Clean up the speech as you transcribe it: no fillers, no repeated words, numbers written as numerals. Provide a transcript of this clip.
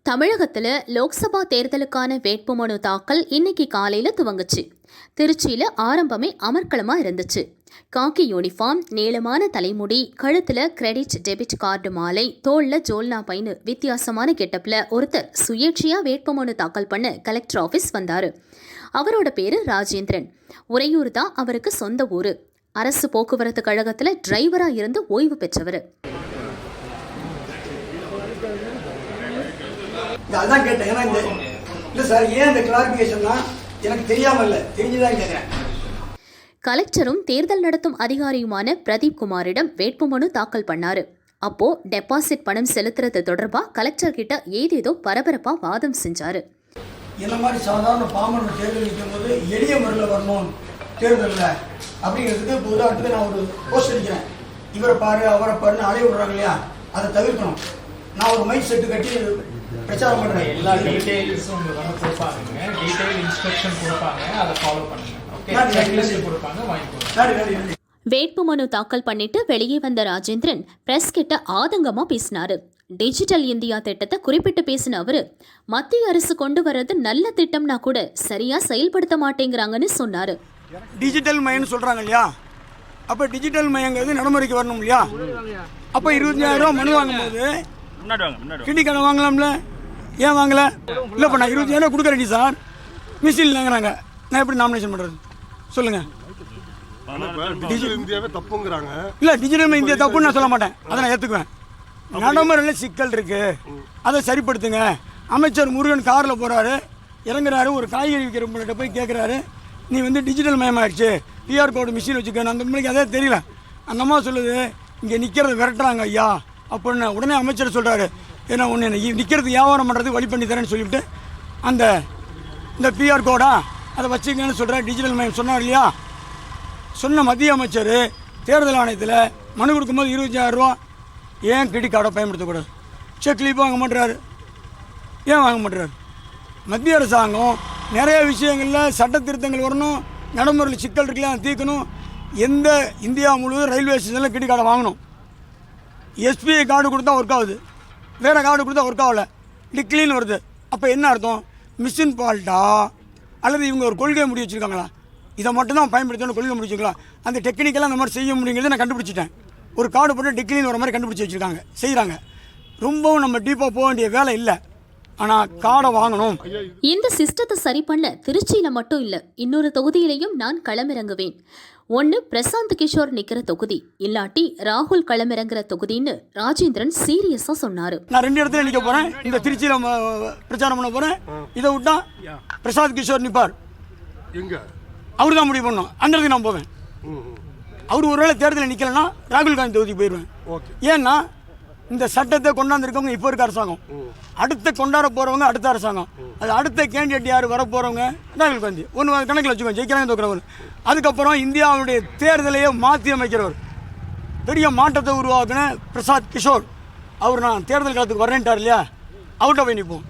தமிழகத்தில் லோக்சபா தேர்தலுக்கான வேட்புமனு தாக்கல் இன்னைக்கு காலையில் துவங்குச்சு. திருச்சியில் ஆரம்பமே அமர்க்களமாக இருந்துச்சு. காக்கி யூனிஃபார்ம், நீளமான தலைமுடி, கழுத்தில் கிரெடிட் டெபிட் கார்டு மாலை, தோளில் ஜோல்னா பைன்னு வித்தியாசமான கெட்டப்பில் ஒருத்தர் சுயேட்சையாக வேட்புமனு தாக்கல் பண்ண கலெக்டர் ஆஃபீஸ் வந்தார். அவரோட பேர் ராஜேந்திரன். உறையூர் தான் அவருக்கு சொந்த ஊர். அரசு போக்குவரத்து கழகத்தில் டிரைவராக இருந்து ஓய்வு பெற்றவர். அதான் கேட்டேன். ஏன்னா இல்லை சார், ஏன் இந்த கிளாரிஃபிகேஷன்னா எனக்கு தெரியாமல் இல்லை, தெரிஞ்சுதான் கேட்குறேன். கலெக்டரும் தேர்தல் நடத்தும் அதிகாரியுமான பிரதீப் குமாரிடம் வேட்புமனு தாக்கல் பண்ணாரு. அப்போ டெபாசிட் பணம் செலுத்துறது தொடர்பா கலெக்டர் கிட்ட ஏதேதோ பரபரப்பா வாதம் செஞ்சாரு. என்ன மாதிரி சாதாரண பாமர தேர்தல் நிற்கும் போது எளிய முறையில் வரணும் தேர்தலில் அப்படிங்கிறதுக்கு இப்போ உதாரணத்துக்கு நான் ஒரு போஸ்ட் அடிக்கிறேன். இவரை பாரு அவரை பாருன்னு அலைய விடுறாங்க இல்லையா, அதை தவிர்க்கணும். நான் ஒரு மைக் செட்டு கட்டி பிரச்சாரம் பண்றேன். எல்லா டீடைல்ஸும் உங்களுக்கு வந்து கொடுப்பாங்க, டீடைல் இன்ஸ்ட்ரக்ஷன் கொடுப்பாங்க, அதை ஃபாலோ பண்ணுங்க. ஓகே, செக்லிஸ்ட் கொடுப்பாங்க, வாங்கிக்கோங்க. வேட்புமனு தாக்கல் பண்ணிட்டு வெளியே வந்த ராஜேந்திரன் பிரஸ் கிட்ட ஆதங்கமா பேசினாரு. டிஜிட்டல் இந்தியா திட்டத்தை குறிப்பிட்டு பேசின அவரு, மத்திய அரசு கொண்டு வர்றது நல்ல திட்டம்னா கூட சரியா செயல்படுத்த மாட்டேங்கிறாங்கன்னு சொன்னாரு. டிஜிட்டல் மயம்னு சொல்றாங்க இல்லையா, அப்ப டிஜிட்டல் மயங்கிறது நடைமுறைக்கு வரணும் இல்லையா. அப்ப 25,000 மனு வாங்கும்போது கிண்டி கடை வாங்கலாம்ல, ஏன் வாங்கல? இல்லை இப்போ நான் 25,000 கொடுக்குறேன் சார், மிஷின் இல்லைங்கிறாங்க. நான் எப்படி நாமினேஷன் பண்ணுறது சொல்லுங்க? டிஜிட்டல் இந்தியாவே தப்புங்கிறாங்க. இல்லை, டிஜிட்டல் இந்தியா தப்புன்னு நான் சொல்ல மாட்டேன், அதை நான் ஏற்றுக்குவேன். நடைமுறையில் சிக்கல் இருக்கு, அதை சரிப்படுத்துங்க. அமைச்சர் முருகன் காரில் போகிறாரு, இறங்குறாரு, ஒரு காய்கறி விற்கிற உங்கள்கிட்ட போய் கேட்குறாரு, நீ வந்து டிஜிட்டல் மயமாகிடுச்சு, பிஆர் கோடு மிஷின் வச்சுக்க. அந்த பிள்ளைக்கு அதே தெரியல. அந்த அம்மா சொல்லுது, இங்கே நிற்கிறத விரட்டுறாங்க ஐயா அப்படின்னு. உடனே அமைச்சர் சொல்கிறாரு, ஏன்னா ஒன்று நிற்கிறது வியாபாரம் பண்ணுறது வழி பண்ணி தரேன்னு சொல்லிவிட்டு இந்த பிஆர் கோடா அதை வச்சுக்கன்னு சொல்கிறார். டிஜிட்டல் மயம் சொன்னார் இல்லையா. சொன்ன மத்திய அமைச்சர் தேர்தல் ஆணையத்தில் மனு கொடுக்கும்போது 25,000 ரூபா ஏன் கிரெடிட் கார்டை பயன்படுத்தக்கூடாது? செக்லீப் வாங்க மாட்டுறாரு. ஏன் வாங்க மாட்டுறாரு? மத்திய அரசாங்கம் நிறைய விஷயங்களில் சட்ட திருத்தங்கள் வரணும், நடைமுறையில் சிக்கல் இருக்கலாம் தீர்க்கணும். எந்த இந்தியா முழுவதும் ரயில்வே ஸ்டேஷனில் கிரெடிட் கார்டை வாங்கணும். எஸ்பிஐ கார்டு கொடுத்தா ஒர்க் ஆகுது, வேறு கார்டு கொடுத்தா ஒர்க் ஆகலை, டிக்ளீன் வருது. அப்போ என்ன அர்த்தம்? மிஷின் ஃபால்ட்டா அல்லது இவங்க ஒரு கொள்கையை முடி வச்சுருக்காங்களா? இதை மட்டும் தான் பயன்படுத்தணும் கொள்கை முடிச்சுக்கலாம். அந்த டெக்னிக்கெல்லாம் அந்த மாதிரி செய்ய முடியுங்கிறத நான் கண்டுபிடிச்சிட்டேன். ஒரு கார்டு போட்டு டிக்ளீன் வர மாதிரி கண்டுபிடிச்சி வச்சுருக்காங்க, செய்கிறாங்க. ரொம்பவும் நம்ம டீப்பாக போக வேண்டிய வேலை இல்லை, ஆனால் கார்டை வாங்கணும். இந்த சிஸ்டத்தை சரி பண்ண திருச்சியில மட்டும் இல்ல, இன்னொரு தொகுதியிலையும் நான் களமிறங்குவேன். ஒன்னு பிரசாந்த் கிஷோர் நிக்கிற தொகுதி, இல்லாட்டி ராகுல் களமிறங்குற தொகுதின்னு ராஜேந்திரன் சீரியஸா சொன்னாரு. நான் 2 இடத்துல நிற்க போறேன், இந்த திருச்சியில பிரச்சாரம் பண்ண போறேன். இதை விட்டா பிரசாந்த் கிஷோர் நிப்பார், எங்க அவரு தான் முடிவு பண்ணணும். அந்த இடத்துக்கு நான் போவேன். அவர் ஒருவேளை தேர்தலில் நிற்கலன்னா ராகுல் காந்தி தொகுதிக்கு போயிடுவேன். ஏன்னா இந்த சட்டத்தை கொண்டாந்துருக்கவங்க இப்போ இருக்க அரசாங்கம், அடுத்த கொண்டாட போகிறவங்க அடுத்த அரசாங்கம், அது அடுத்த கேண்டிடேட் யார் வர போகிறவங்க ராகுல் காந்தி. ஒன்று கணக்கில் வச்சுக்கோங்க, ஜெயிக்கிறாங்க தோக்குறவர். அதுக்கப்புறம் இந்தியாவுடைய தேர்தலையே மாற்றி அமைக்கிறவர், பெரிய மாற்றத்தை உருவாக்குன பிரசாந்த் கிஷோர், அவர் நான் தேர்தல் காலத்துக்கு வரேன்ட்டார் இல்லையா, அவர்கிட்ட போய் நிற்போம்.